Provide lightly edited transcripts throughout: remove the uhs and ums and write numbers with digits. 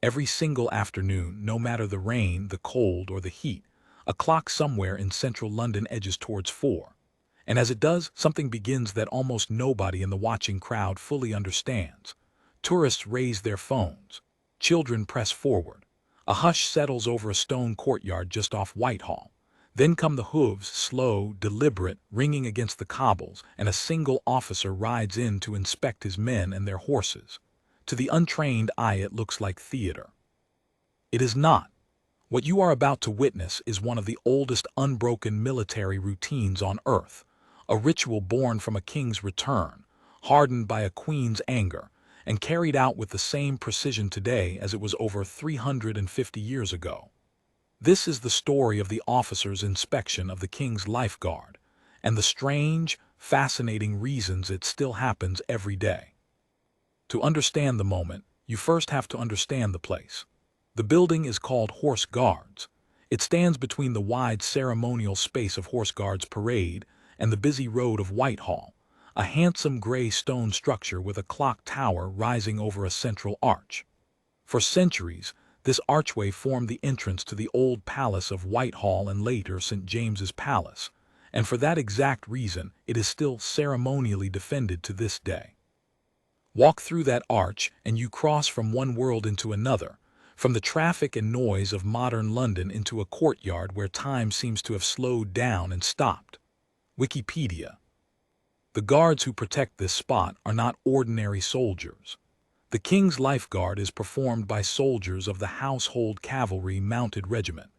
Every single afternoon, no matter the rain, the cold, or the heat, a clock somewhere in central London edges towards 4. And as it does, something begins that almost nobody in the watching crowd fully understands. Tourists raise their phones. Children press forward. A hush settles over a stone courtyard just off Whitehall. Then come the hooves, slow, deliberate, ringing against the cobbles, and a single officer rides in to inspect his men and their horses. To the untrained eye it looks like theater. It is not. What you are about to witness is one of the oldest unbroken military routines on earth, a ritual born from a king's return, hardened by a queen's anger, and carried out with the same precision today as it was over 350 years ago. This is the story of the officer's inspection of the king's lifeguard, and the strange, fascinating reasons it still happens every day. To understand the moment, you first have to understand the place. The building is called Horse Guards. It stands between the wide ceremonial space of Horse Guards Parade and the busy road of Whitehall, a handsome gray stone structure with a clock tower rising over a central arch. For centuries, this archway formed the entrance to the old palace of Whitehall and later St. James's Palace, and for that exact reason it is still ceremonially defended to this day. Walk through that arch and you cross from one world into another, from the traffic and noise of modern London into a courtyard where time seems to have slowed down and stopped. Wikipedia. The guards who protect this spot are not ordinary soldiers. The King's Lifeguard is performed by soldiers of the Household Cavalry Mounted Regiment,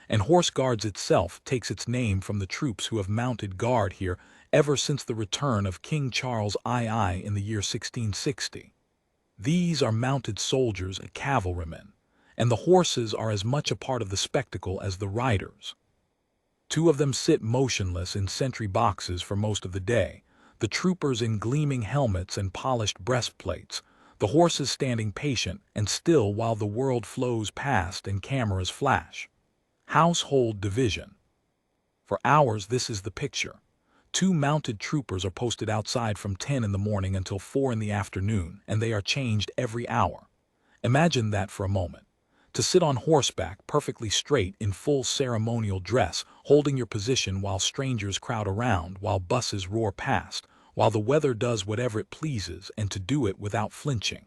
and Horse Guards itself takes its name from the troops who have mounted guard here ever since the return of King Charles II in the year 1660. These are mounted soldiers and cavalrymen, and the horses are as much a part of the spectacle as the riders. Two of them sit motionless in sentry boxes for most of the day, the troopers in gleaming helmets and polished breastplates, the horses standing patient and still while the world flows past and cameras flash. Household Division. For hours this is the picture. Two mounted troopers are posted outside from 10 in the morning until 4 in the afternoon, and they are changed every hour. Imagine that for a moment. To sit on horseback, perfectly straight, in full ceremonial dress, holding your position while strangers crowd around, while buses roar past, while the weather does whatever it pleases, and to do it without flinching.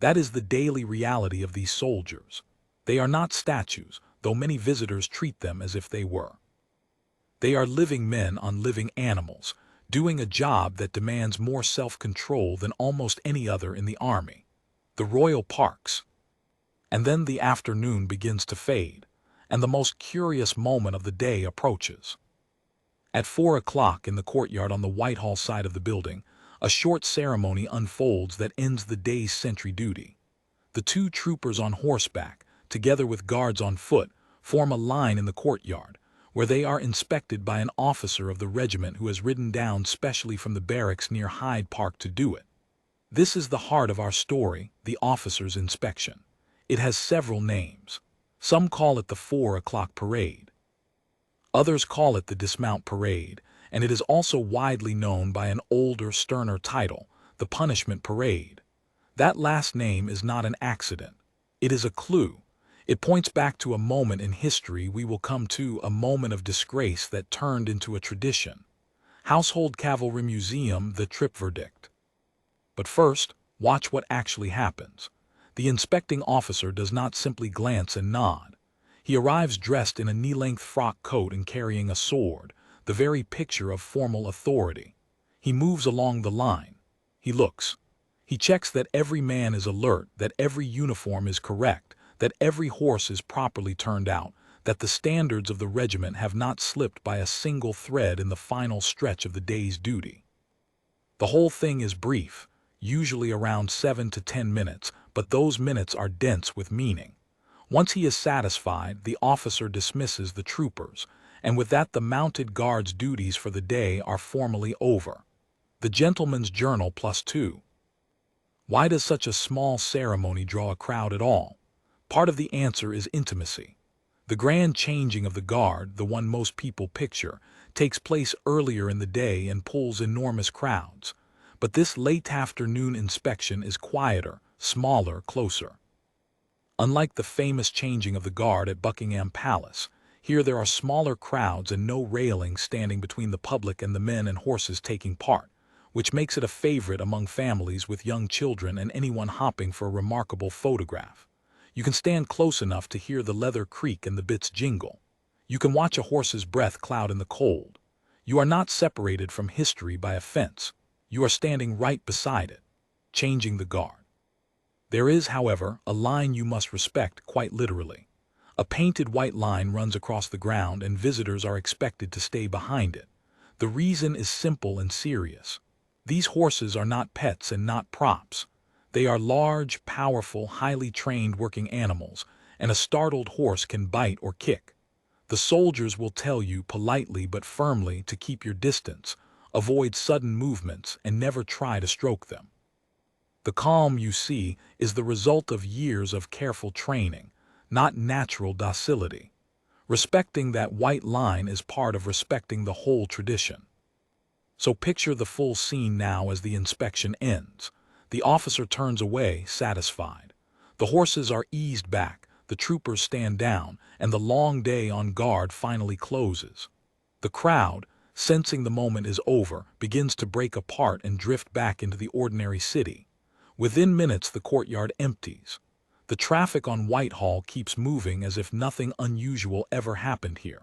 That is the daily reality of these soldiers. They are not statues, though many visitors treat them as if they were. They are living men on living animals, doing a job that demands more self-control than almost any other in the army. The royal parks. And then the afternoon begins to fade, and the most curious moment of the day approaches. At 4 o'clock in the courtyard on the Whitehall side of the building, a short ceremony unfolds that ends the day's sentry duty. The two troopers on horseback, together with guards on foot, form a line in the courtyard, where they are inspected by an officer of the regiment who has ridden down specially from the barracks near Hyde Park to do it. This is the heart of our story, the officer's inspection. It has several names. Some call it the 4 o'clock parade. Others call it the dismount parade, and it is also widely known by an older, sterner title, the punishment parade. That last name is not an accident. It is a clue. It points back to a moment in history we will come to, a moment of disgrace that turned into a tradition. Household Cavalry Museum, the trip verdict. But first, watch what actually happens. The inspecting officer does not simply glance and nod. He arrives dressed in a knee-length frock coat and carrying a sword, the very picture of formal authority. He moves along the line. He looks. He checks that every man is alert, that every uniform is correct, that every horse is properly turned out, that the standards of the regiment have not slipped by a single thread in the final stretch of the day's duty. The whole thing is brief, usually around 7 to 10 minutes, but those minutes are dense with meaning. Once he is satisfied, the officer dismisses the troopers, and with that the mounted guard's duties for the day are formally over. The gentleman's journal +2. Why does such a small ceremony draw a crowd at all? Part of the answer is intimacy. The grand changing of the guard, the one most people picture, takes place earlier in the day and pulls enormous crowds. But this late afternoon inspection is quieter, smaller, closer. Unlike the famous changing of the guard at Buckingham Palace, here there are smaller crowds and no railing standing between the public and the men and horses taking part, which makes it a favorite among families with young children and anyone hopping for a remarkable photograph. You can stand close enough to hear the leather creak and the bits jingle. You can watch a horse's breath cloud in the cold. You are not separated from history by a fence. You are standing right beside it, changing the guard. There is, however, a line you must respect quite literally. A painted white line runs across the ground and visitors are expected to stay behind it. The reason is simple and serious. These horses are not pets and not props. They are large, powerful, highly trained working animals, and a startled horse can bite or kick. The soldiers will tell you politely but firmly to keep your distance, avoid sudden movements, and never try to stroke them. The calm you see is the result of years of careful training, not natural docility. Respecting that white line is part of respecting the whole tradition. So picture the full scene now as the inspection ends. The officer turns away, satisfied. The horses are eased back, the troopers stand down, and the long day on guard finally closes. The crowd, sensing the moment is over, begins to break apart and drift back into the ordinary city. Within minutes, the courtyard empties. The traffic on Whitehall keeps moving as if nothing unusual ever happened here.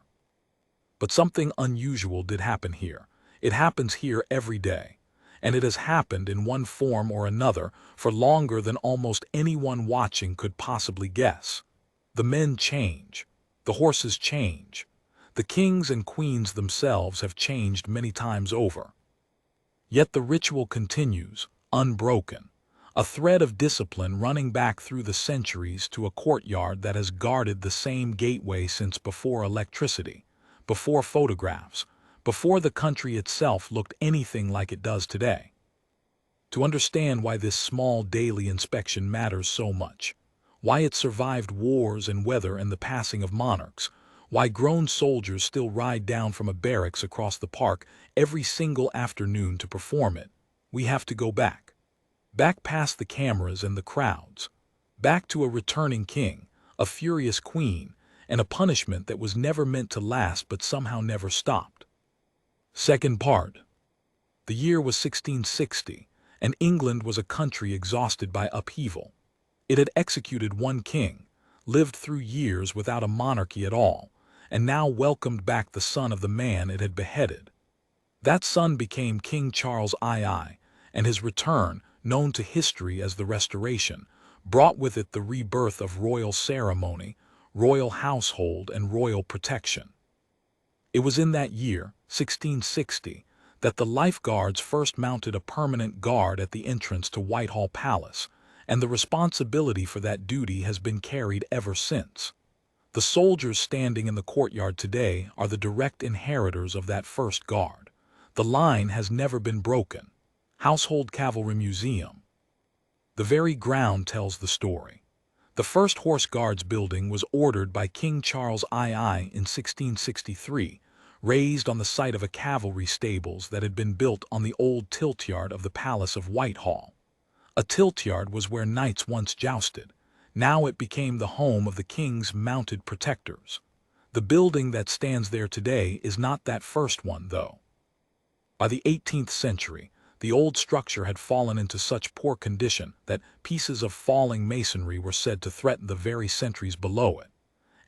But something unusual did happen here. It happens here every day. And it has happened in one form or another for longer than almost anyone watching could possibly guess. The men change. The horses change. The kings and queens themselves have changed many times over. Yet the ritual continues, unbroken. A thread of discipline running back through the centuries to a courtyard that has guarded the same gateway since before electricity, before photographs, before the country itself looked anything like it does today. To understand why this small daily inspection matters so much, why it survived wars and weather and the passing of monarchs, why grown soldiers still ride down from a barracks across the park every single afternoon to perform it, we have to go back. Back past the cameras and the crowds. Back to a returning king, a furious queen, and a punishment that was never meant to last but somehow never stopped. Second part. The year was 1660, and England was a country exhausted by upheaval. It had executed one king, lived through years without a monarchy at all, and now welcomed back the son of the man it had beheaded. That son became King Charles II, and his return, known to history as the Restoration, brought with it the rebirth of royal ceremony, royal household, and royal protection. It was in that year, 1660, that the Life Guards first mounted a permanent guard at the entrance to Whitehall Palace, and the responsibility for that duty has been carried ever since. The soldiers standing in the courtyard today are the direct inheritors of that first guard. The line has never been broken. Household Cavalry Museum. The very ground tells the story. The first Horse Guards building was ordered by King Charles II in 1663, raised on the site of a cavalry stables that had been built on the old tiltyard of the Palace of Whitehall. A tiltyard was where knights once jousted. Now it became the home of the king's mounted protectors. The building that stands there today is not that first one, though. By the 18th century, the old structure had fallen into such poor condition that pieces of falling masonry were said to threaten the very centuries below it.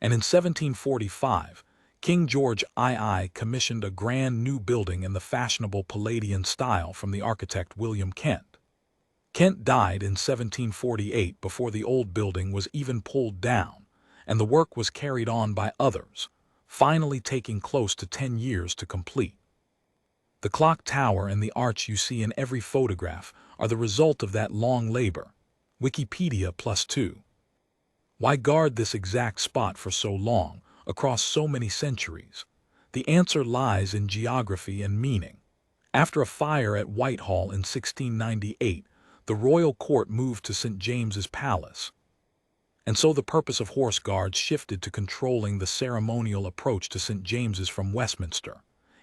And in 1745, King George II commissioned a grand new building in the fashionable Palladian style from the architect William Kent. Kent died in 1748 before the old building was even pulled down, and the work was carried on by others, finally taking close to 10 years to complete. The clock tower and the arch you see in every photograph are the result of that long labor. Wikipedia +2. Why guard this exact spot for so long, across so many centuries? The answer lies in geography and meaning. After a fire at Whitehall in 1698, the royal court moved to St. James's Palace. And so the purpose of horse guards shifted to controlling the ceremonial approach to St. James's from Westminster.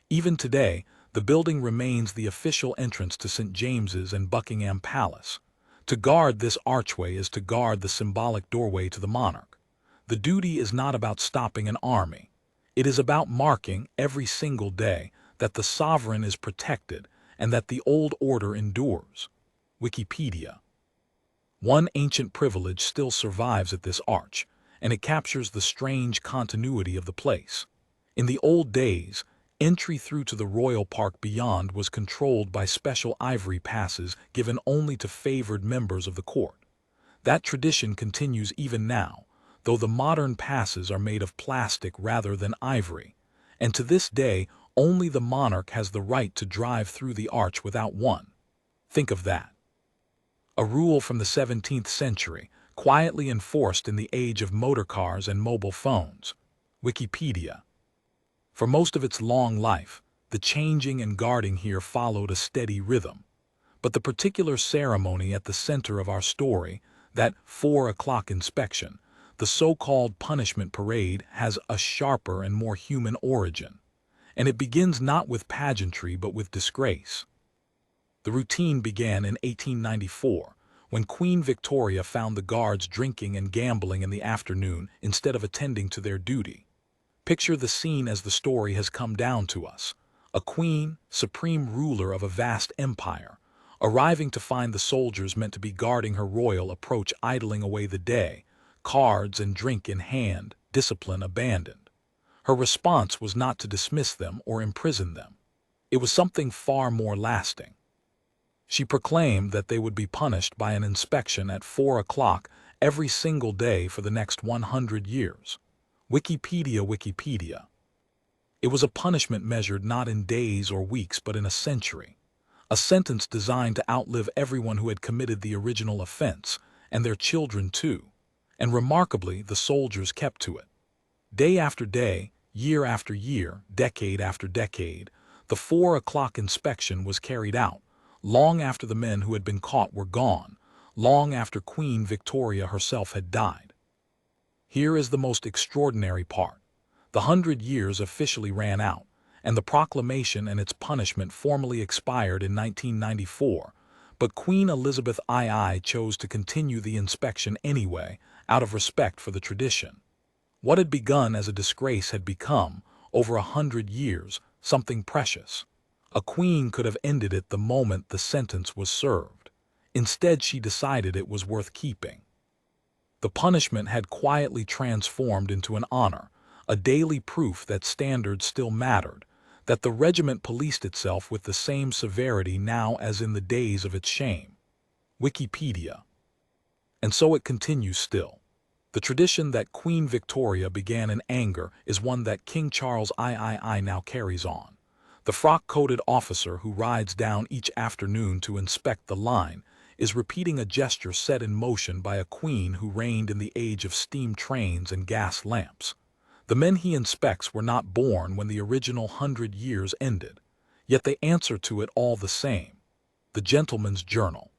Even today, the building remains the official entrance to St. James's and Buckingham Palace. To guard this archway is to guard the symbolic doorway to the monarch. The duty is not about stopping an army. It is about marking every single day that the sovereign is protected and that the old order endures. Wikipedia. One ancient privilege still survives at this arch, and it captures the strange continuity of the place. In the old days, entry through to the royal park beyond was controlled by special ivory passes given only to favored members of the court. That tradition continues even now, though the modern passes are made of plastic rather than ivory, and to this day only the monarch has the right to drive through the arch without one. Think of that. A rule from the 17th century, quietly enforced in the age of motor cars and mobile phones. Wikipedia. For most of its long life, the changing and guarding here followed a steady rhythm. But the particular ceremony at the center of our story, that 4 o'clock inspection, the so-called punishment parade, has a sharper and more human origin. And it begins not with pageantry but with disgrace. The routine began in 1894, when Queen Victoria found the guards drinking and gambling in the afternoon instead of attending to their duty. Picture the scene as the story has come down to us. A queen, supreme ruler of a vast empire, arriving to find the soldiers meant to be guarding her royal approach idling away the day, cards and drink in hand, discipline abandoned. Her response was not to dismiss them or imprison them. It was something far more lasting. She proclaimed that they would be punished by an inspection at 4 o'clock every single day for the next 100 years. Wikipedia. It was a punishment measured not in days or weeks but in a century. A sentence designed to outlive everyone who had committed the original offense, and their children too. And remarkably, the soldiers kept to it. Day after day, year after year, decade after decade, the 4 o'clock inspection was carried out, long after the men who had been caught were gone, long after Queen Victoria herself had died. Here is the most extraordinary part. The 100 years officially ran out, and the proclamation and its punishment formally expired in 1994, but Queen Elizabeth II chose to continue the inspection anyway, out of respect for the tradition. What had begun as a disgrace had become, over 100 years, something precious. A queen could have ended it the moment the sentence was served. Instead, she decided it was worth keeping. The punishment had quietly transformed into an honor, a daily proof that standards still mattered, that the regiment policed itself with the same severity now as in the days of its shame. Wikipedia. And so it continues still. The tradition that Queen Victoria began in anger is one that King Charles III now carries on. The frock-coated officer who rides down each afternoon to inspect the line is repeating a gesture set in motion by a queen who reigned in the age of steam trains and gas lamps. The men he inspects were not born when the original 100 years ended, yet they answer to it all the same. The Gentleman's Journal.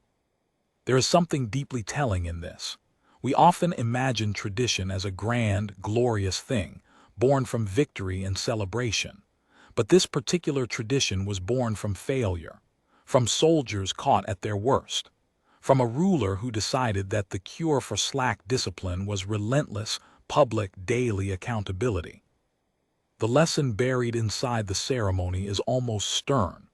There is something deeply telling in this. We often imagine tradition as a grand, glorious thing, born from victory and celebration. But this particular tradition was born from failure, from soldiers caught at their worst, from a ruler who decided that the cure for slack discipline was relentless, public, daily accountability. The lesson buried inside the ceremony is almost stern,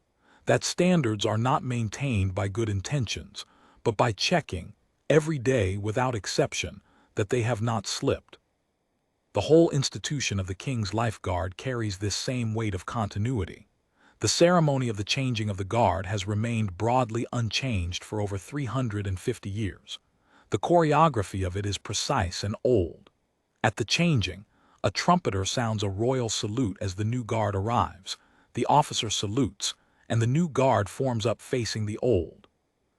that standards are not maintained by good intentions, but by checking, every day without exception, that they have not slipped. The whole institution of the King's Lifeguard carries this same weight of continuity. The ceremony of the changing of the guard has remained broadly unchanged for over 350 years. The choreography of it is precise and old. At the changing, a trumpeter sounds a royal salute as the new guard arrives. The officer salutes, and the new guard forms up facing the old.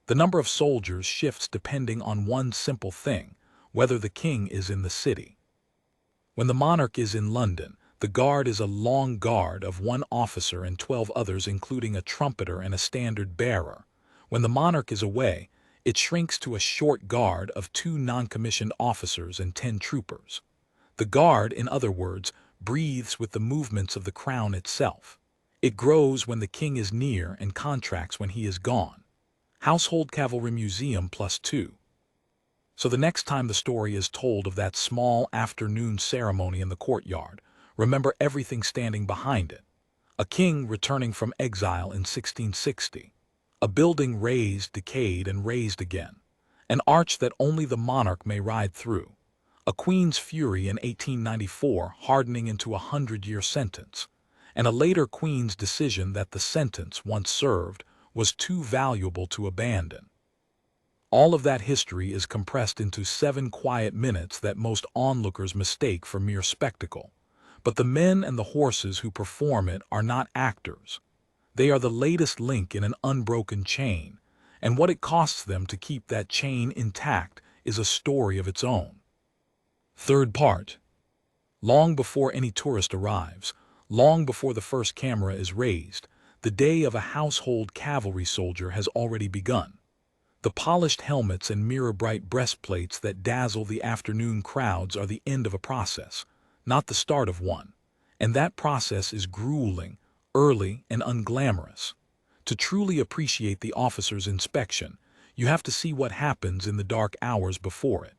The number of soldiers shifts depending on one simple thing, whether the king is in the city. When the monarch is in London, the guard is a long guard of one officer and 12 others, including a trumpeter and a standard bearer. When the monarch is away, it shrinks to a short guard of 2 non-commissioned officers and 10 troopers. The guard, in other words, breathes with the movements of the crown itself. It grows when the king is near and contracts when he is gone. Household Cavalry Museum +2. So the next time the story is told of that small afternoon ceremony in the courtyard, remember everything standing behind it. A king returning from exile in 1660. A building razed, decayed, and raised again. An arch that only the monarch may ride through. A queen's fury in 1894 hardening into a 100-year sentence. And a later queen's decision that the sentence, once served, was too valuable to abandon. All of that history is compressed into 7 quiet minutes that most onlookers mistake for mere spectacle. But the men and the horses who perform it are not actors. They are the latest link in an unbroken chain, and what it costs them to keep that chain intact is a story of its own. Third part. Long before any tourist arrives, long before the first camera is raised, the day of a household cavalry soldier has already begun. The polished helmets and mirror-bright breastplates that dazzle the afternoon crowds are the end of a process, not the start of one. And that process is grueling, early, and unglamorous. To truly appreciate the officer's inspection, you have to see what happens in the dark hours before it.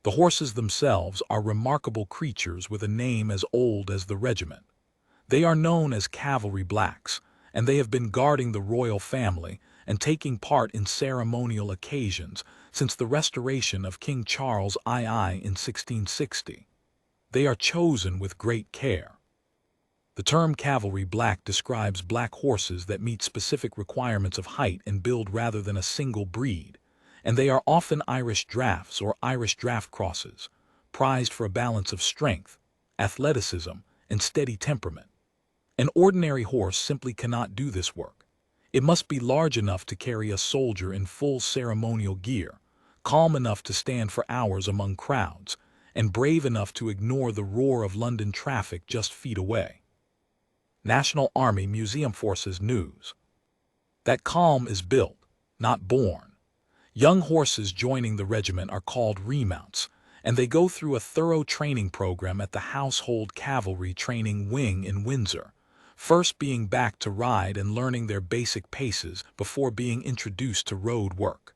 The horses themselves are remarkable creatures with a name as old as the regiment. They are known as cavalry blacks, and they have been guarding the royal family and taking part in ceremonial occasions since the restoration of King Charles II in 1660. They are chosen with great care. The term cavalry black describes black horses that meet specific requirements of height and build rather than a single breed, and they are often Irish drafts or Irish draft crosses, prized for a balance of strength, athleticism, and steady temperament. An ordinary horse simply cannot do this work. It must be large enough to carry a soldier in full ceremonial gear, calm enough to stand for hours among crowds, and brave enough to ignore the roar of London traffic just feet away. National Army Museum Forces News. That calm is built, not born. Young horses joining the regiment are called remounts, and they go through a thorough training program at the Household Cavalry Training Wing in Windsor, first being back to ride and learning their basic paces before being introduced to road work.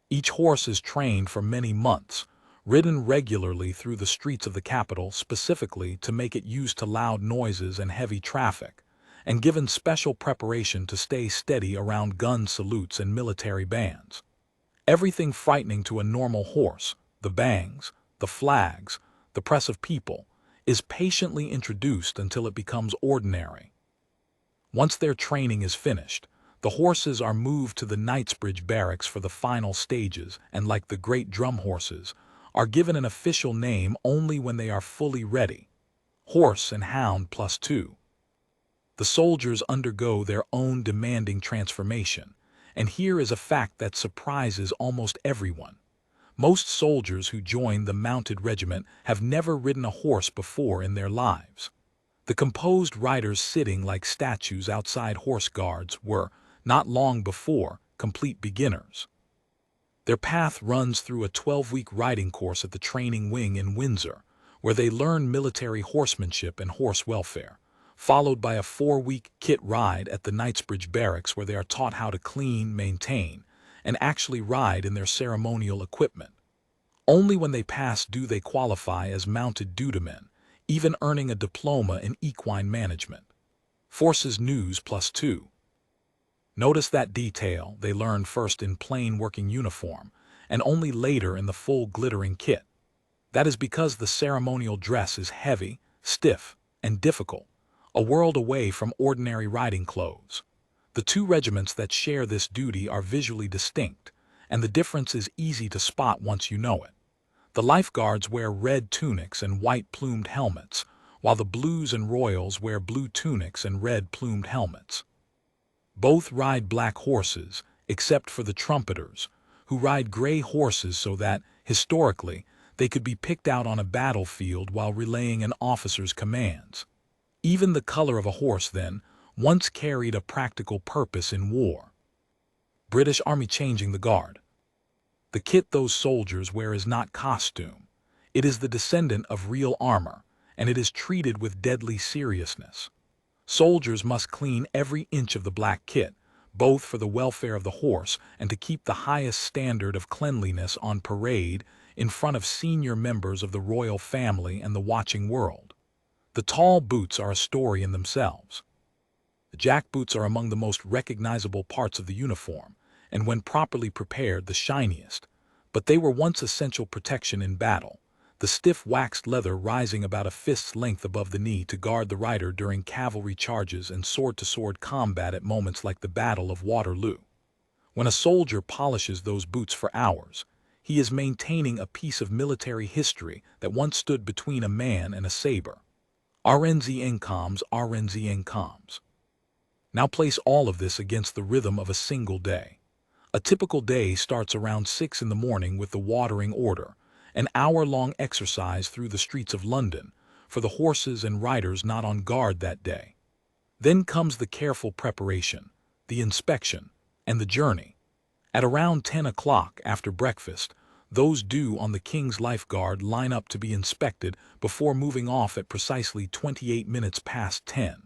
Each horse is trained for many months, ridden regularly through the streets of the capital specifically to make it used to loud noises and heavy traffic, and given special preparation to stay steady around gun salutes and military bands. Everything frightening to a normal horse, the bangs, the flags, the press of people, is patiently introduced until it becomes ordinary. Once their training is finished, the horses are moved to the Knightsbridge barracks for the final stages and, like the great drum horses, are given an official name only when they are fully ready. Horse and Hound +2. The soldiers undergo their own demanding transformation, and here is a fact that surprises almost everyone. Most soldiers who join the mounted regiment have never ridden a horse before in their lives. The composed riders sitting like statues outside horse guards were, not long before, complete beginners. Their path runs through a 12-week riding course at the training wing in Windsor, where they learn military horsemanship and horse welfare, followed by a 4-week kit ride at the Knightsbridge barracks where they are taught how to clean, maintain, and actually ride in their ceremonial equipment. Only when they pass do they qualify as mounted dutymen, even earning a diploma in equine management. Forces News +2. Notice that detail. They learn first in plain working uniform, and only later in the full glittering kit. That is because the ceremonial dress is heavy, stiff, and difficult, a world away from ordinary riding clothes. The two regiments that share this duty are visually distinct, and the difference is easy to spot once you know it. The lifeguards wear red tunics and white plumed helmets, while the Blues and Royals wear blue tunics and red plumed helmets. Both ride black horses, except for the trumpeters, who ride gray horses so that, historically, they could be picked out on a battlefield while relaying an officer's commands. Even the color of a horse, then, once carried a practical purpose in war. British Army changing the guard. The kit those soldiers wear is not costume. It is the descendant of real armor, and it is treated with deadly seriousness. Soldiers must clean every inch of the black kit, both for the welfare of the horse and to keep the highest standard of cleanliness on parade in front of senior members of the royal family and the watching world. The tall boots are a story in themselves. The jackboots are among the most recognizable parts of the uniform, and when properly prepared, the shiniest. But they were once essential protection in battle, the stiff waxed leather rising about a fist's length above the knee to guard the rider during cavalry charges and sword-to-sword combat at moments like the Battle of Waterloo. When a soldier polishes those boots for hours, he is maintaining a piece of military history that once stood between a man and a saber. RNZN comms. Now place all of this against the rhythm of a single day. A typical day starts around 6 in the morning with the watering order, an hour-long exercise through the streets of London for the horses and riders not on guard that day. Then comes the careful preparation, the inspection, and the journey. At around 10 o'clock after breakfast, those due on the King's Lifeguard line up to be inspected before moving off at precisely 28 minutes past 10.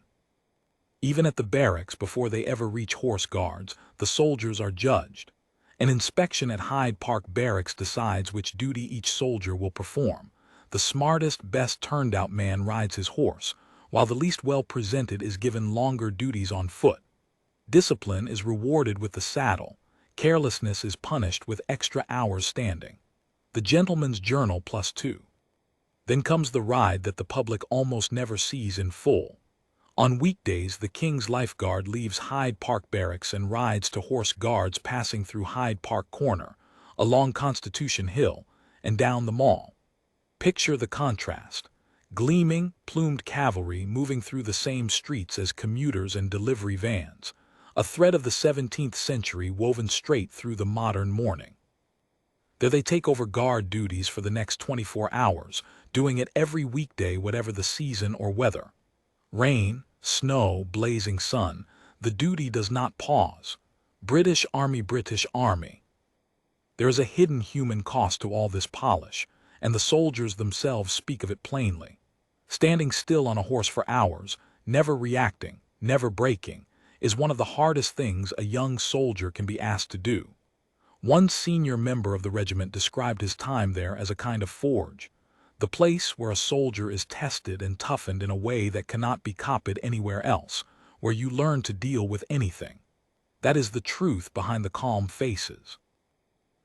Even at the barracks, before they ever reach Horse Guards, the soldiers are judged. An inspection at Hyde Park Barracks decides which duty each soldier will perform. The smartest, best turned-out man rides his horse, while the least well-presented is given longer duties on foot. Discipline is rewarded with the saddle. Carelessness is punished with extra hours standing. The gentleman's journal +2. Then comes the ride that the public almost never sees in full. On weekdays, the King's Lifeguard leaves Hyde Park Barracks and rides to Horse Guards, passing through Hyde Park Corner, along Constitution Hill, and down the Mall. Picture the contrast. Gleaming, plumed cavalry moving through the same streets as commuters and delivery vans, a thread of the 17th century woven straight through the modern morning. There they take over guard duties for the next 24 hours, doing it every weekday whatever the season or weather. Rain, snow, blazing sun, the duty does not pause. British Army. There is a hidden human cost to all this polish, and the soldiers themselves speak of it plainly. Standing still on a horse for hours, never reacting, never breaking, is one of the hardest things a young soldier can be asked to do. One senior member of the regiment described his time there as a kind of forge, the place where a soldier is tested and toughened in a way that cannot be copied anywhere else, where you learn to deal with anything. That is the truth behind the calm faces.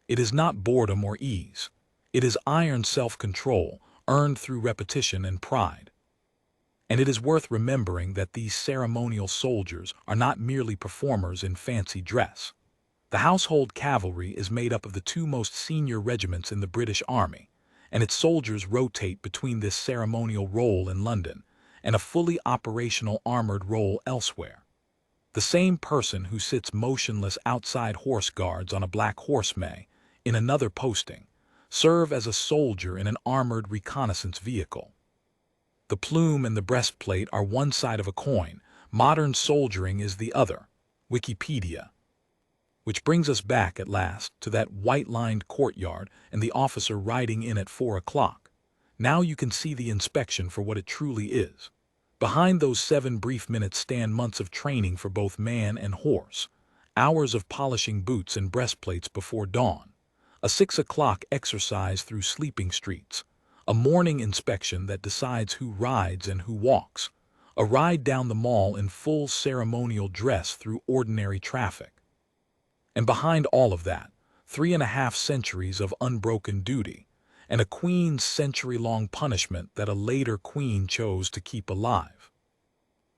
It is not boredom or ease. It is iron self-control, earned through repetition and pride. And it is worth remembering that these ceremonial soldiers are not merely performers in fancy dress. The Household Cavalry is made up of the two most senior regiments in the British Army, and its soldiers rotate between this ceremonial role in London and a fully operational armored role elsewhere. The same person who sits motionless outside Horse Guards on a black horse may, in another posting, serve as a soldier in an armored reconnaissance vehicle. The plume and the breastplate are one side of a coin, modern soldiering is the other. Wikipedia. Which brings us back at last to that white-lined courtyard and the officer riding in at 4 o'clock. Now you can see the inspection for what it truly is. Behind those 7 brief minutes stand months of training for both man and horse, hours of polishing boots and breastplates before dawn, a 6 o'clock exercise through sleeping streets, a morning inspection that decides who rides and who walks, a ride down the Mall in full ceremonial dress through ordinary traffic. And behind all of that, 3.5 centuries of unbroken duty, and a queen's century-long punishment that a later queen chose to keep alive.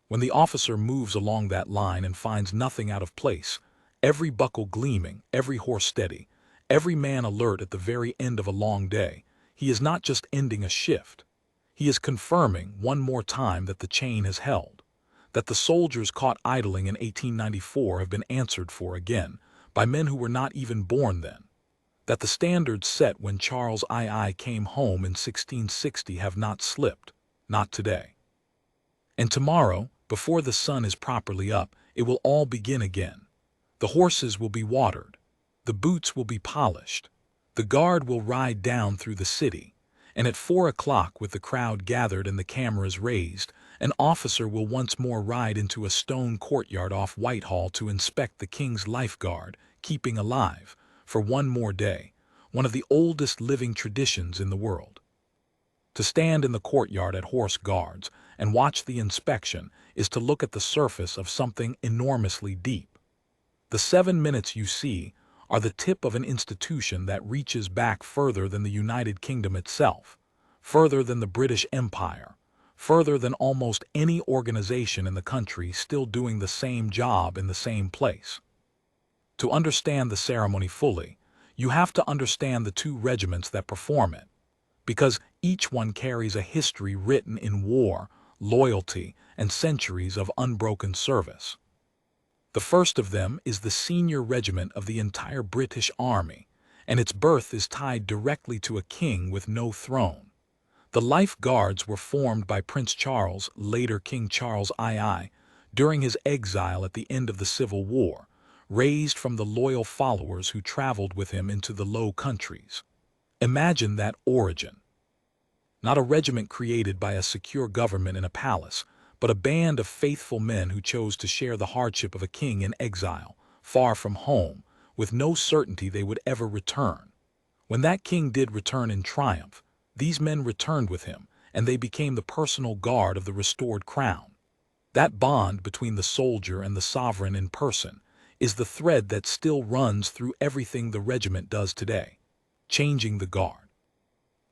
When the officer moves along that line and finds nothing out of place, every buckle gleaming, every horse steady, every man alert at the very end of a long day, he is not just ending a shift. He is confirming one more time that the chain has held, that the soldiers caught idling in 1894 have been answered for again, by men who were not even born then, that the standards set when Charles II came home in 1660 have not slipped, not today. And tomorrow, before the sun is properly up, it will all begin again. The horses will be watered, the boots will be polished, the guard will ride down through the city, and at 4 o'clock, with the crowd gathered and the cameras raised, An officer will once more ride into a stone courtyard off Whitehall to inspect the King's lifeguard, keeping alive, for one more day, one of the oldest living traditions in the world. To stand in the courtyard at Horse Guards and watch the inspection is to look at the surface of something enormously deep. The 7 minutes you see are the tip of an institution that reaches back further than the United Kingdom itself, further than the British Empire, further than almost any organization in the country still doing the same job in the same place. To understand the ceremony fully, you have to understand the 2 regiments that perform it, because each one carries a history written in war, loyalty, and centuries of unbroken service. The first of them is the senior regiment of the entire British Army, and its birth is tied directly to a king with no throne. The Life Guards were formed by Prince Charles, later King Charles II, during his exile at the end of the Civil War, raised from the loyal followers who traveled with him into the Low Countries. Imagine that origin. Not a regiment created by a secure government in a palace, but a band of faithful men who chose to share the hardship of a king in exile, far from home, with no certainty they would ever return. When that king did return in triumph, these men returned with him, and they became the personal guard of the restored crown. That bond between the soldier and the sovereign in person is the thread that still runs through everything the regiment does today, changing the guard.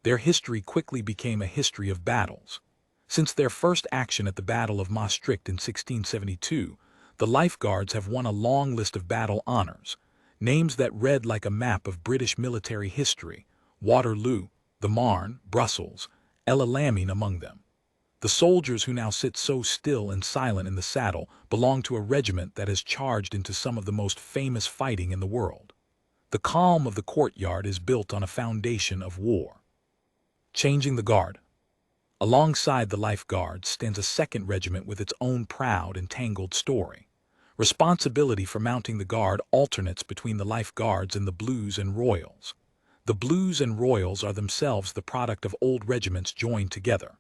Their history quickly became a history of battles. Since their first action at the Battle of Maastricht in 1672, the Life Guards have won a long list of battle honors, names that read like a map of British military history: Waterloo, the Marne, Brussels, El Alamein among them. The soldiers who now sit so still and silent in the saddle belong to a regiment that has charged into some of the most famous fighting in the world. The calm of the courtyard is built on a foundation of war. Changing the guard. Alongside the Life Guards stands a second regiment with its own proud and tangled story. Responsibility for mounting the guard alternates between the Life Guards and the Blues and Royals. The Blues and Royals are themselves the product of old regiments joined together.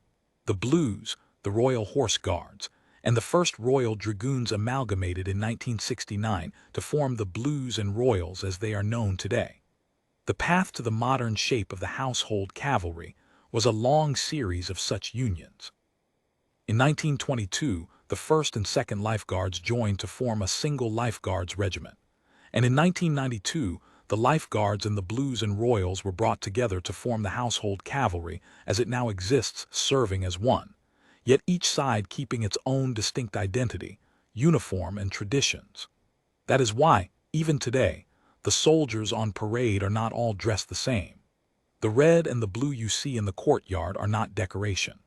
The Blues, the Royal Horse Guards, and the 1st Royal Dragoons amalgamated in 1969 to form the Blues and Royals as they are known today. The path to the modern shape of the Household Cavalry was a long series of such unions. In 1922, the 1st and 2nd Life Guards joined to form a single Life Guards regiment, and in 1992, the Life Guards and the Blues and Royals were brought together to form the Household Cavalry as it now exists, serving as one, yet each side keeping its own distinct identity, uniform, and traditions. That is why, even today, the soldiers on parade are not all dressed the same. The red and the blue you see in the courtyard are not decoration.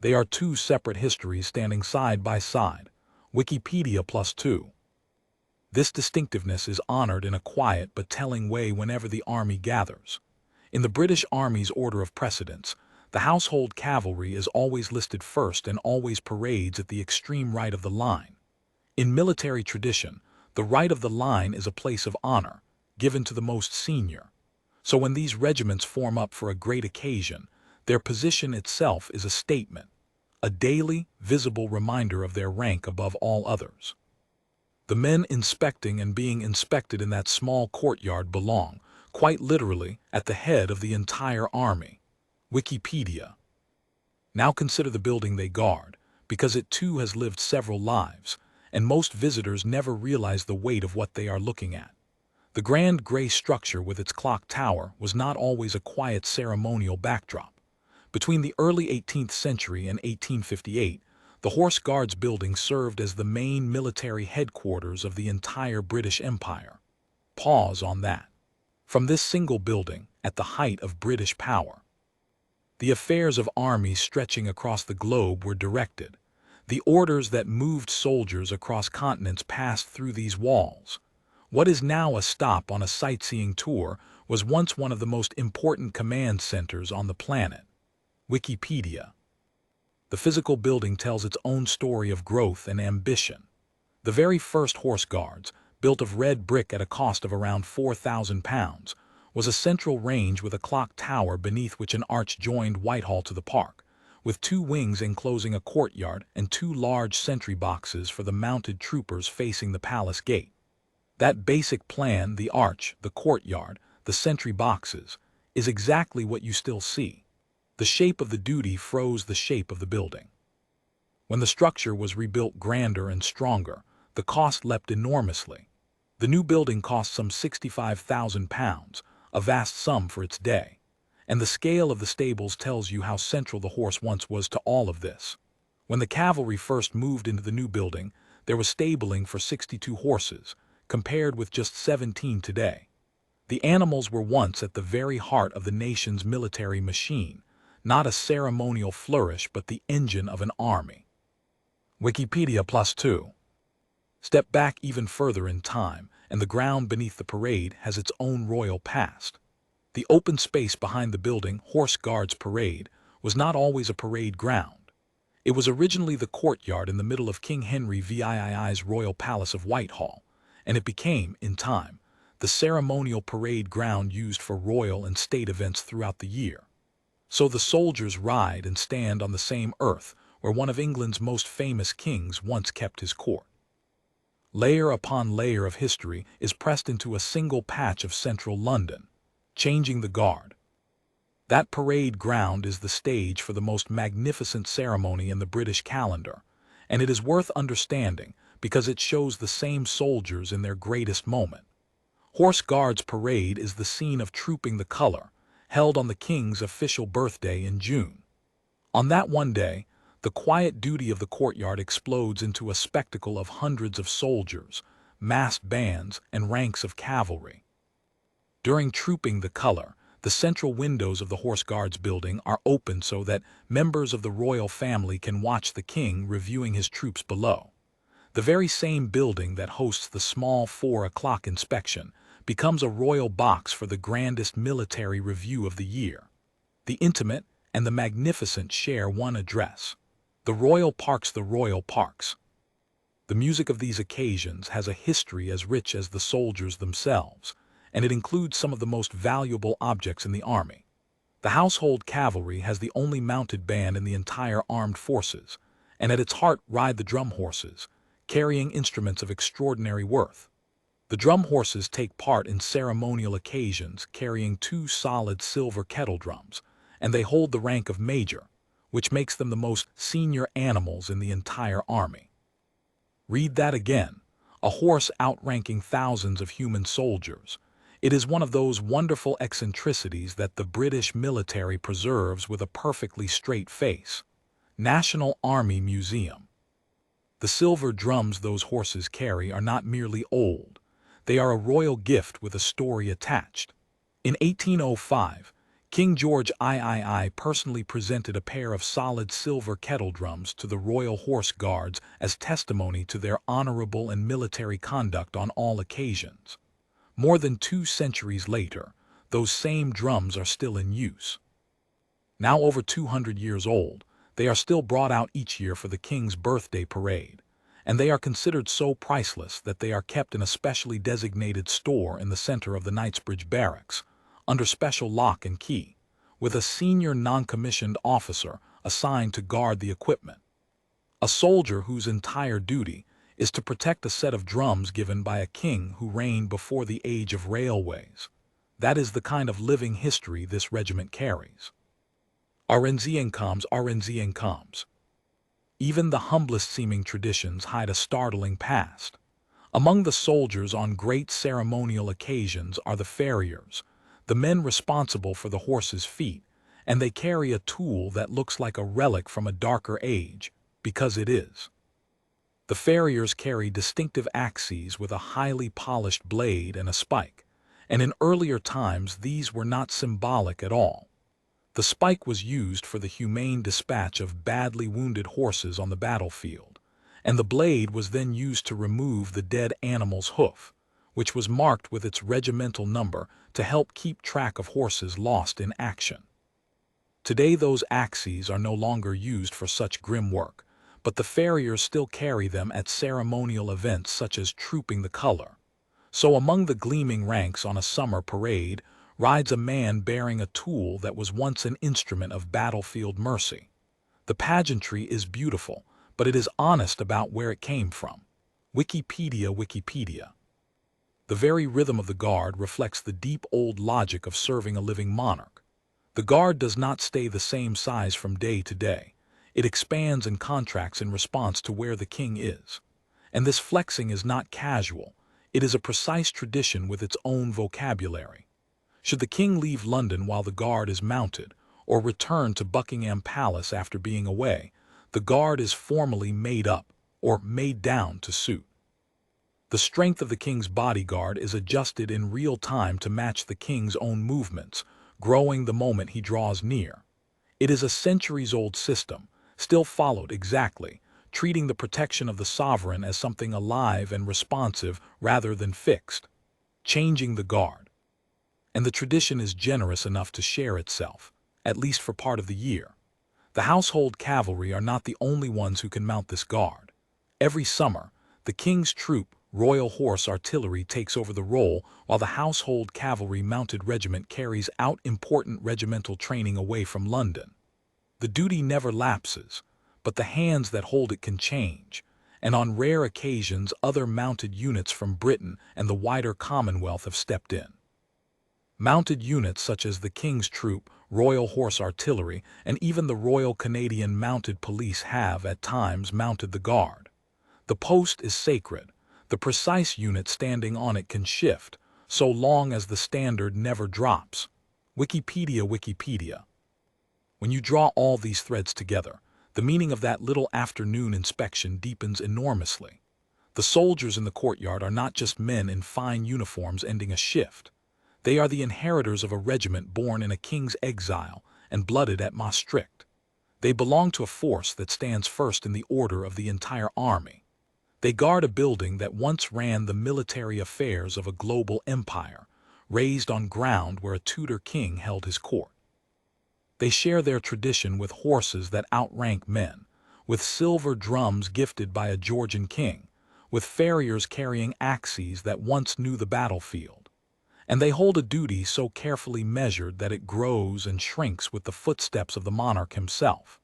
They are 2 separate histories standing side by side, Wikipedia +2. This distinctiveness is honored in a quiet but telling way whenever the army gathers. In the British Army's order of precedence, the Household Cavalry is always listed first and always parades at the extreme right of the line. In military tradition, the right of the line is a place of honor, given to the most senior. So when these regiments form up for a great occasion, their position itself is a statement, a daily, visible reminder of their rank above all others. The men inspecting and being inspected in that small courtyard belong, quite literally, at the head of the entire army. Wikipedia. Now consider the building they guard, because it too has lived several lives, and most visitors never realize the weight of what they are looking at. The grand gray structure with its clock tower was not always a quiet ceremonial backdrop. Between the early 18th century and 1858, the Horse Guards building served as the main military headquarters of the entire British Empire. Pause on that. From this single building, at the height of British power, the affairs of armies stretching across the globe were directed. The orders that moved soldiers across continents passed through these walls. What is now a stop on a sightseeing tour was once one of the most important command centers on the planet. Wikipedia. The physical building tells its own story of growth and ambition. The very first Horse Guards, built of red brick at a cost of around £4,000, was a central range with a clock tower beneath which an arch joined Whitehall to the park, with two wings enclosing a courtyard and two large sentry boxes for the mounted troopers facing the palace gate. That basic plan, the arch, the courtyard, the sentry boxes, is exactly what you still see. The shape of the duty froze the shape of the building. When the structure was rebuilt grander and stronger, the cost leapt enormously. The new building cost some £65,000, a vast sum for its day. And the scale of the stables tells you how central the horse once was to all of this. When the cavalry first moved into the new building, there was stabling for 62 horses, compared with just 17 today. The animals were once at the very heart of the nation's military machine, not a ceremonial flourish but the engine of an army. Wikipedia +2. Step back even further in time, and the ground beneath the parade has its own royal past. The open space behind the building, Horse Guards Parade, was not always a parade ground. It was originally the courtyard in the middle of King Henry VII's royal palace of Whitehall, and it became, in time, the ceremonial parade ground used for royal and state events throughout the year. So the soldiers ride and stand on the same earth where one of England's most famous kings once kept his court. Layer upon layer of history is pressed into a single patch of central London, changing the guard. That parade ground is the stage for the most magnificent ceremony in the British calendar, and it is worth understanding because it shows the same soldiers in their greatest moment. Horse Guards Parade is the scene of Trooping the Color, held on the King's official birthday in June. On that one day, the quiet duty of the courtyard explodes into a spectacle of hundreds of soldiers, massed bands, and ranks of cavalry. During Trooping the Color, the central windows of the Horse Guards building are open so that members of the royal family can watch the king reviewing his troops below. The very same building that hosts the small 4 o'clock inspection becomes a royal box for the grandest military review of the year. The intimate and the magnificent share one address. The royal parks, the royal parks. The music of these occasions has a history as rich as the soldiers themselves, and it includes some of the most valuable objects in the army. The Household Cavalry has the only mounted band in the entire armed forces, and at its heart ride the drum horses, carrying instruments of extraordinary worth. The drum horses take part in ceremonial occasions carrying 2 solid silver kettle drums, and they hold the rank of major, which makes them the most senior animals in the entire army. Read that again, a horse outranking thousands of human soldiers. It is one of those wonderful eccentricities that the British military preserves with a perfectly straight face. National Army Museum. The silver drums those horses carry are not merely old. They are a royal gift with a story attached. In 1805, King George III personally presented a pair of solid silver kettle drums to the Royal Horse Guards as testimony to their honorable and military conduct on all occasions. More than 2 centuries later, those same drums are still in use. Now over 200 years old, they are still brought out each year for the King's birthday parade, and they are considered so priceless that they are kept in a specially designated store in the center of the Knightsbridge Barracks, under special lock and key, with a senior non-commissioned officer assigned to guard the equipment. A soldier whose entire duty is to protect a set of drums given by a king who reigned before the age of railways. That is the kind of living history this regiment carries. RNZ. Even the humblest seeming traditions hide a startling past. Among the soldiers on great ceremonial occasions are the farriers, the men responsible for the horses' feet, and they carry a tool that looks like a relic from a darker age, because it is. The farriers carry distinctive axes with a highly polished blade and a spike, and in earlier times these were not symbolic at all. The spike was used for the humane dispatch of badly wounded horses on the battlefield, and the blade was then used to remove the dead animal's hoof, which was marked with its regimental number to help keep track of horses lost in action. Today those axes are no longer used for such grim work, but the farriers still carry them at ceremonial events such as Trooping the Color. So among the gleaming ranks on a summer parade rides a man bearing a tool that was once an instrument of battlefield mercy. The pageantry is beautiful, but it is honest about where it came from. Wikipedia. The very rhythm of the Guard reflects the deep old logic of serving a living monarch. The Guard does not stay the same size from day to day. It expands and contracts in response to where the king is. And this flexing is not casual. It is a precise tradition with its own vocabulary. Should the king leave London while the Guard is mounted, or return to Buckingham Palace after being away, the Guard is formally made up, or made down to suit. The strength of the king's bodyguard is adjusted in real time to match the king's own movements, growing the moment he draws near. It is a centuries-old system, still followed exactly, treating the protection of the sovereign as something alive and responsive rather than fixed. Changing the Guard. And the tradition is generous enough to share itself, at least for part of the year. The Household Cavalry are not the only ones who can mount this Guard. Every summer, the King's Troop, Royal Horse Artillery takes over the role while the Household Cavalry Mounted Regiment carries out important regimental training away from London. The duty never lapses, but the hands that hold it can change, and on rare occasions other mounted units from Britain and the wider Commonwealth have stepped in. Mounted units such as the King's Troop, Royal Horse Artillery, and even the Royal Canadian Mounted Police have, at times, mounted the Guard. The post is sacred. The precise unit standing on it can shift, so long as the standard never drops. Wikipedia. When you draw all these threads together, the meaning of that little afternoon inspection deepens enormously. The soldiers in the courtyard are not just men in fine uniforms ending a shift. They are the inheritors of a regiment born in a king's exile and blooded at Maastricht. They belong to a force that stands first in the order of the entire army. They guard a building that once ran the military affairs of a global empire, raised on ground where a Tudor king held his court. They share their tradition with horses that outrank men, with silver drums gifted by a Georgian king, with farriers carrying axes that once knew the battlefield. And they hold a duty so carefully measured that it grows and shrinks with the footsteps of the monarch himself.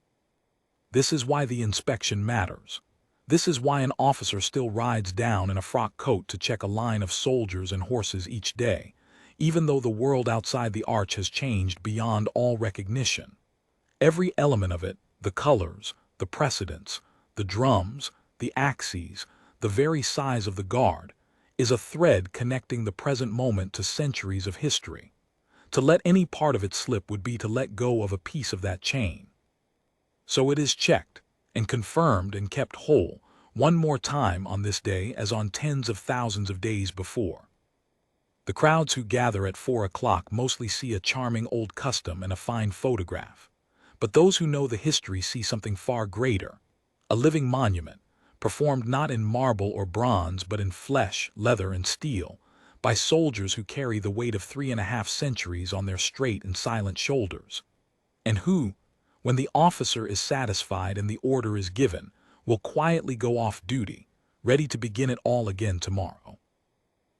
This is why the inspection matters. This is why an officer still rides down in a frock coat to check a line of soldiers and horses each day, even though the world outside the arch has changed beyond all recognition. Every element of it, the colors, the precedents, the drums, the axes, the very size of the Guard, is a thread connecting the present moment to centuries of history. To let any part of it slip would be to let go of a piece of that chain. So it is checked, and confirmed and kept whole, one more time on this day as on tens of thousands of days before. The crowds who gather at 4 o'clock mostly see a charming old custom and a fine photograph. But those who know the history see something far greater, a living monument, performed not in marble or bronze but in flesh, leather, and steel, by soldiers who carry the weight of 3.5 centuries on their straight and silent shoulders, and who, when the officer is satisfied and the order is given, will quietly go off duty, ready to begin it all again tomorrow.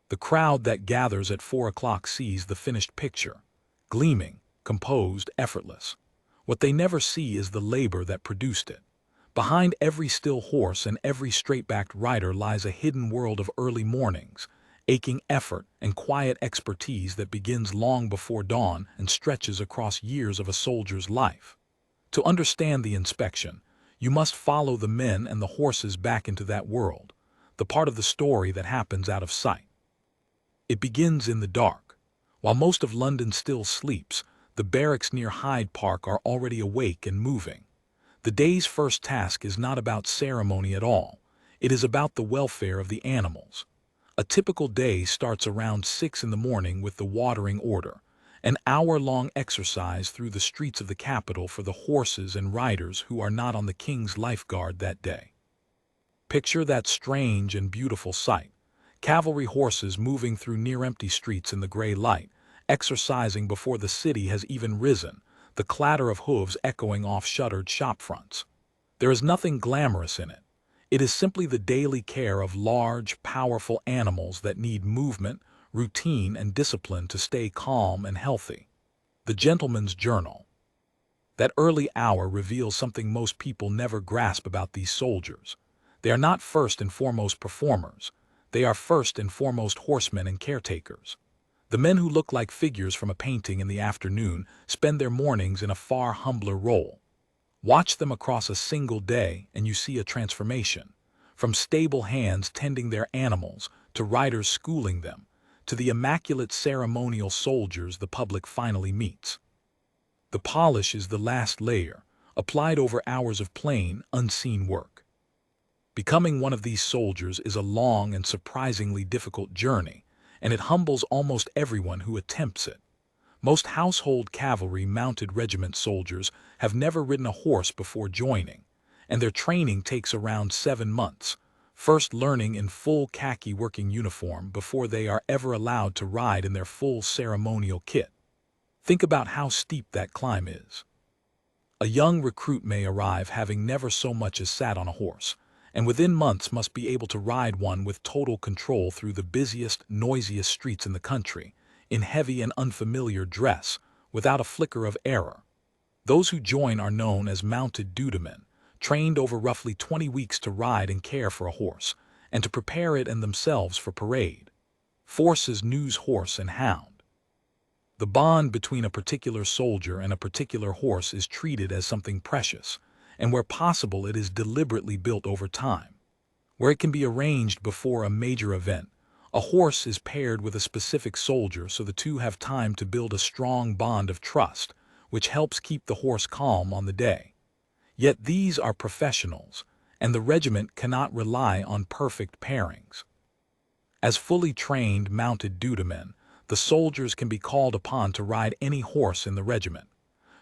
The crowd that gathers at 4 o'clock sees the finished picture, gleaming, composed, effortless. What they never see is the labor that produced it. Behind every still horse and every straight-backed rider lies a hidden world of early mornings, aching effort and quiet expertise that begins long before dawn and stretches across years of a soldier's life. To understand the inspection, you must follow the men and the horses back into that world, the part of the story that happens out of sight. It begins in the dark. While most of London still sleeps, the barracks near Hyde Park are already awake and moving. The day's first task is not about ceremony at all. It is about the welfare of the animals. A typical day starts around 6 in the morning with the watering order, an hour-long exercise through the streets of the capital for the horses and riders who are not on the king's lifeguard that day. Picture that strange and beautiful sight. Cavalry horses moving through near-empty streets in the gray light, exercising before the city has even risen, the clatter of hooves echoing off shuttered shop fronts. There is nothing glamorous in it. It is simply the daily care of large, powerful animals that need movement, routine, and discipline to stay calm and healthy. The Gentleman's Journal. That early hour reveals something most people never grasp about these soldiers. They are not first and foremost performers. They are first and foremost horsemen and caretakers. The men who look like figures from a painting in the afternoon spend their mornings in a far humbler role. Watch them across a single day and you see a transformation. From stable hands tending their animals, to riders schooling them, to the immaculate ceremonial soldiers the public finally meets. The polish is the last layer, applied over hours of plain, unseen work. Becoming one of these soldiers is a long and surprisingly difficult journey, and it humbles almost everyone who attempts it. Most household cavalry mounted regiment soldiers have never ridden a horse before joining, and their training takes around 7 months, first learning in full khaki working uniform before they are ever allowed to ride in their full ceremonial kit. Think about how steep that climb is. A young recruit may arrive having never so much as sat on a horse, and within months must be able to ride one with total control through the busiest, noisiest streets in the country, in heavy and unfamiliar dress, without a flicker of error. Those who join are known as mounted dudemen, trained over roughly 20 weeks to ride and care for a horse, and to prepare it and themselves for parade. Forces news horse and hound. The bond between a particular soldier and a particular horse is treated as something precious, and where possible it is deliberately built over time. Where it can be arranged before a major event, a horse is paired with a specific soldier so the two have time to build a strong bond of trust, which helps keep the horse calm on the day. Yet these are professionals, and the regiment cannot rely on perfect pairings. As fully trained mounted dudemen, the soldiers can be called upon to ride any horse in the regiment.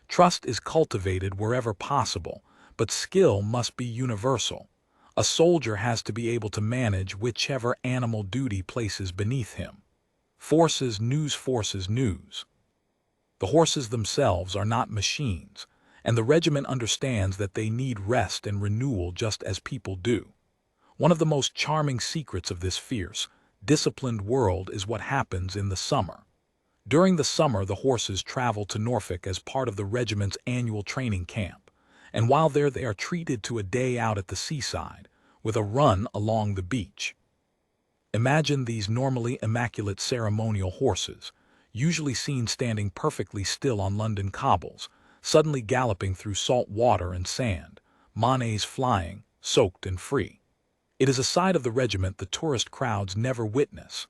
Trust is cultivated wherever possible, but skill must be universal. A soldier has to be able to manage whichever animal duty places beneath him. Forces news. The horses themselves are not machines, and the regiment understands that they need rest and renewal just as people do. One of the most charming secrets of this fierce, disciplined world is what happens in the summer. During the summer, the horses travel to Norfolk as part of the regiment's annual training camp, and while there they are treated to a day out at the seaside, with a run along the beach. Imagine these normally immaculate ceremonial horses, usually seen standing perfectly still on London cobbles, suddenly galloping through salt water and sand, manets flying, soaked and free. It is a side of the regiment the tourist crowds never witness,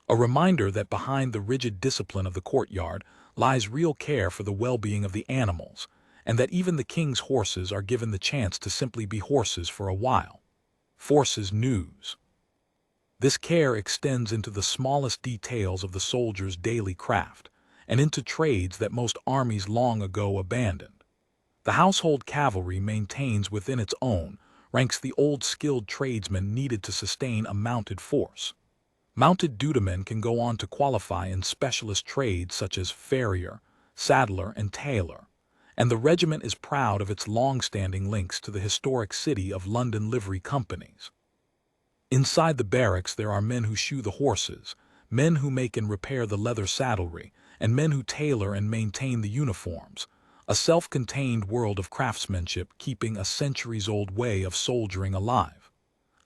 a reminder that behind the rigid discipline of the courtyard lies real care for the well-being of the animals, and that even the king's horses are given the chance to simply be horses for a while. Forces news. This care extends into the smallest details of the soldier's daily craft, and into trades that most armies long ago abandoned. The household cavalry maintains within its own ranks the old skilled tradesmen needed to sustain a mounted force. Mounted dudemen can go on to qualify in specialist trades such as farrier, saddler, and tailor, and the regiment is proud of its long-standing links to the historic city of London livery companies. Inside the barracks there are men who shoe the horses, men who make and repair the leather saddlery, and men who tailor and maintain the uniforms, a self-contained world of craftsmanship keeping a centuries-old way of soldiering alive.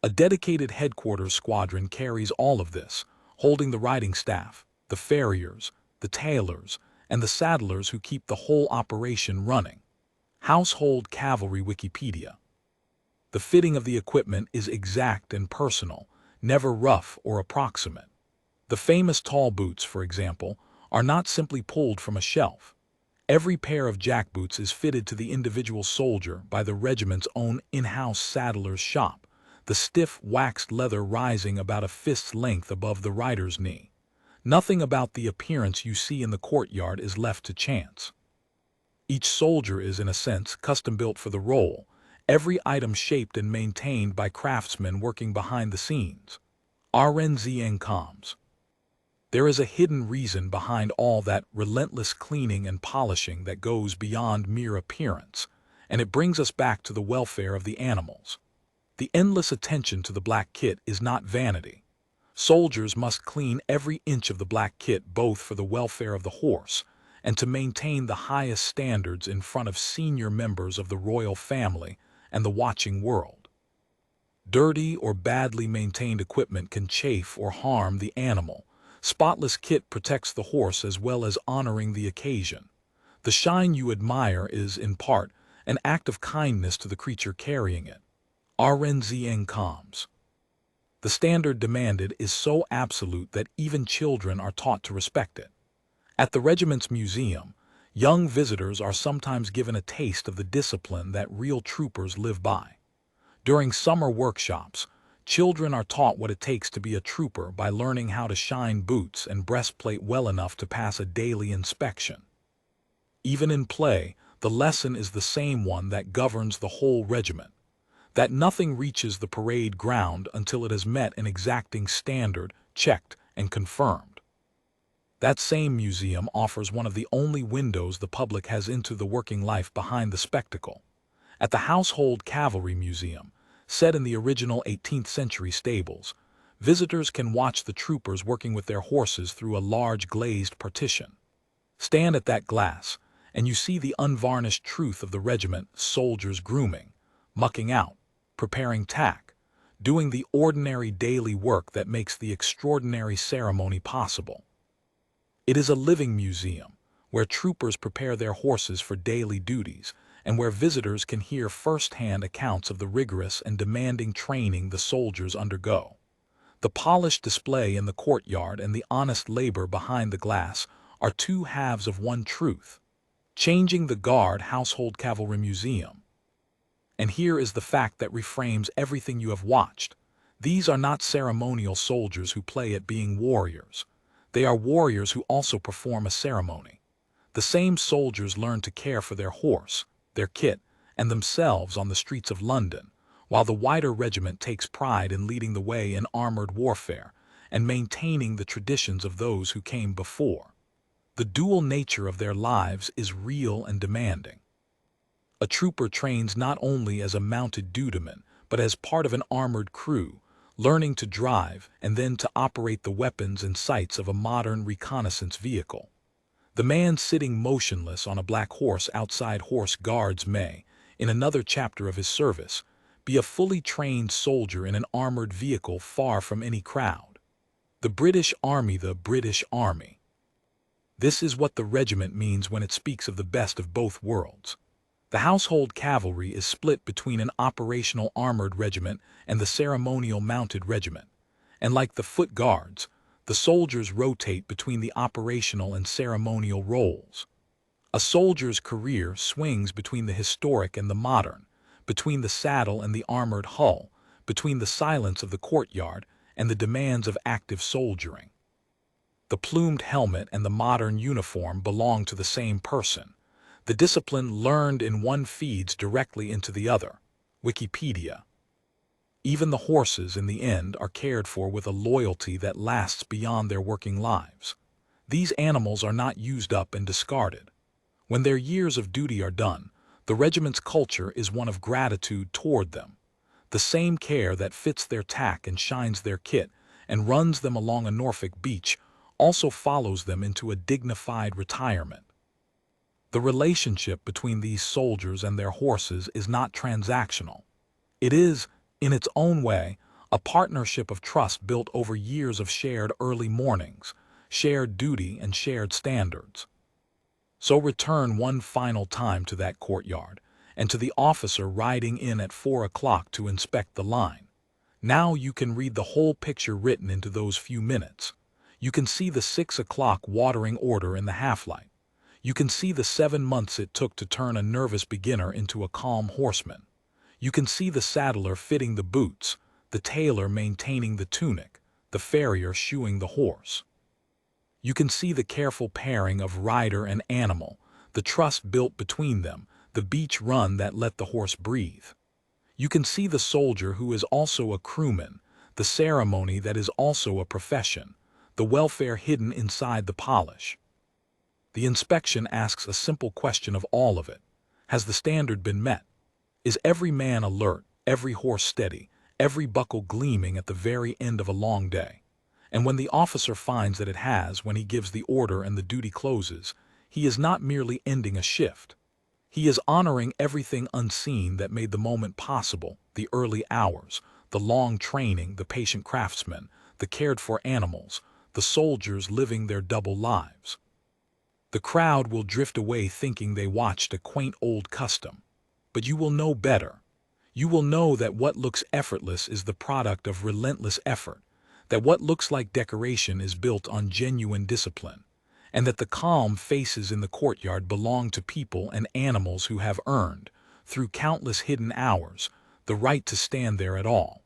A dedicated headquarters squadron carries all of this, holding the riding staff, the farriers, the tailors, and the saddlers who keep the whole operation running. Household Cavalry Wikipedia. The fitting of the equipment is exact and personal, never rough or approximate. The famous tall boots, for example, are not simply pulled from a shelf. Every pair of jackboots is fitted to the individual soldier by the regiment's own in-house saddler's shop, the stiff waxed leather rising about a fist's length above the rider's knee. Nothing about the appearance you see in the courtyard is left to chance. Each soldier is, in a sense, custom-built for the role, every item shaped and maintained by craftsmen working behind the scenes. RNZN. There is a hidden reason behind all that relentless cleaning and polishing that goes beyond mere appearance, and it brings us back to the welfare of the animals. The endless attention to the black kit is not vanity. Soldiers must clean every inch of the black kit both for the welfare of the horse and to maintain the highest standards in front of senior members of the royal family and the watching world. Dirty or badly maintained equipment can chafe or harm the animal. Spotless kit protects the horse as well as honoring the occasion. The shine you admire is, in part, an act of kindness to the creature carrying it. RNZN comes. The standard demanded is so absolute that even children are taught to respect it. At the regiment's museum, young visitors are sometimes given a taste of the discipline that real troopers live by. During summer workshops, children are taught what it takes to be a trooper by learning how to shine boots and breastplate well enough to pass a daily inspection. Even in play, the lesson is the same one that governs the whole regiment, that nothing reaches the parade ground until it has met an exacting standard, checked and confirmed. That same museum offers one of the only windows the public has into the working life behind the spectacle. At the Household Cavalry Museum, set in the original 18th century stables, visitors can watch the troopers working with their horses through a large glazed partition. Stand at that glass, and you see the unvarnished truth of the regiment: soldiers grooming, mucking out, preparing tack, doing the ordinary daily work that makes the extraordinary ceremony possible. It is a living museum, where troopers prepare their horses for daily duties, and where visitors can hear first-hand accounts of the rigorous and demanding training the soldiers undergo. The polished display in the courtyard and the honest labor behind the glass are two halves of one truth. Changing the Guard Household Cavalry Museum. And here is the fact that reframes everything you have watched. These are not ceremonial soldiers who play at being warriors. They are warriors who also perform a ceremony. The same soldiers learn to care for their horse, their kit, and themselves on the streets of London, while the wider regiment takes pride in leading the way in armored warfare and maintaining the traditions of those who came before. The dual nature of their lives is real and demanding. A trooper trains not only as a mounted dutyman, but as part of an armored crew, learning to drive and then to operate the weapons and sights of a modern reconnaissance vehicle. The man sitting motionless on a black horse outside Horse Guards may, in another chapter of his service, be a fully trained soldier in an armored vehicle far from any crowd. The British Army. This is what the regiment means when it speaks of the best of both worlds. The Household Cavalry is split between an operational armored regiment and the ceremonial mounted regiment, and like the Foot Guards, the soldiers rotate between the operational and ceremonial roles. A soldier's career swings between the historic and the modern, between the saddle and the armored hull, between the silence of the courtyard and the demands of active soldiering. The plumed helmet and the modern uniform belong to the same person. The discipline learned in one feeds directly into the other. Wikipedia. Even the horses, in the end, are cared for with a loyalty that lasts beyond their working lives. These animals are not used up and discarded. When their years of duty are done, the regiment's culture is one of gratitude toward them. The same care that fits their tack and shines their kit and runs them along a Norfolk beach also follows them into a dignified retirement. The relationship between these soldiers and their horses is not transactional. It is, in its own way, a partnership of trust built over years of shared early mornings, shared duty, and shared standards. So return one final time to that courtyard, and to the officer riding in at 4 o'clock to inspect the line. Now you can read the whole picture written into those few minutes. You can see the 6 o'clock watering order in the half-light. You can see the 7 months it took to turn a nervous beginner into a calm horseman. You can see the saddler fitting the boots, the tailor maintaining the tunic, the farrier shoeing the horse. You can see the careful pairing of rider and animal, the trust built between them, the beach run that let the horse breathe. You can see the soldier who is also a crewman, the ceremony that is also a profession, the welfare hidden inside the polish. The inspection asks a simple question of all of it. Has the standard been met? Is every man alert, every horse steady, every buckle gleaming at the very end of a long day? And when the officer finds that it has, when he gives the order and the duty closes, he is not merely ending a shift. He is honoring everything unseen that made the moment possible: the early hours, the long training, the patient craftsmen, the cared-for animals, the soldiers living their double lives. The crowd will drift away thinking they watched a quaint old custom. But you will know better. You will know that what looks effortless is the product of relentless effort, that what looks like decoration is built on genuine discipline, and that the calm faces in the courtyard belong to people and animals who have earned, through countless hidden hours, the right to stand there at all.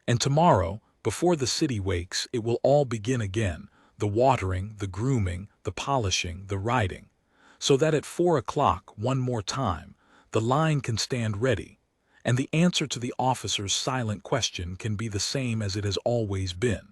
And tomorrow, before the city wakes, it will all begin again: the watering, the grooming, the polishing, the riding, so that at 4 o'clock, one more time, the line can stand ready, and the answer to the officer's silent question can be the same as it has always been.